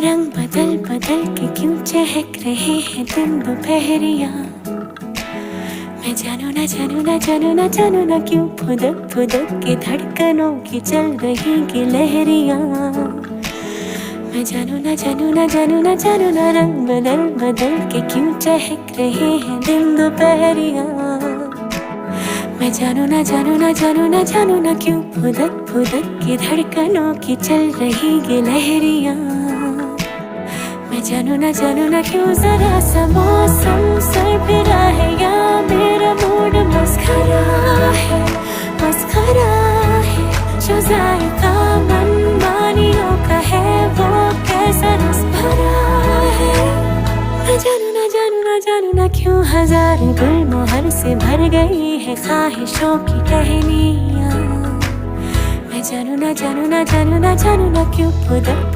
रंग बदल बदल के क्यों चहक रहे हैं दिन दोपहरिया। मैं जानू ना जानू ना जानू ना जानू ना क्यों फुदक फुदक के धड़कनों की चल रही गिलहरियाँ। मैं जानू ना जानू ना जानू ना जानू ना रंग बदल बदल के क्यों चहक रहे हैं दिन दोपहरियाँ। मैं जानू ना जानू ना जानू ना जानू ना क्यों फुदक फुदक के धड़कनों की चल रही गिलहरियाँ। मैं जानू ना क्यों जरा सा मौसम सरफिरा है या मेरा मूड मस्खरा है जो जायका मनमानियों का है वो कैसा रस भरा है। मैं जानू ना क्यों हजार गुलमोहर से भर गई है ख्वाहिशों की टहनियाँ। मैं जानू ना क्यों फुदक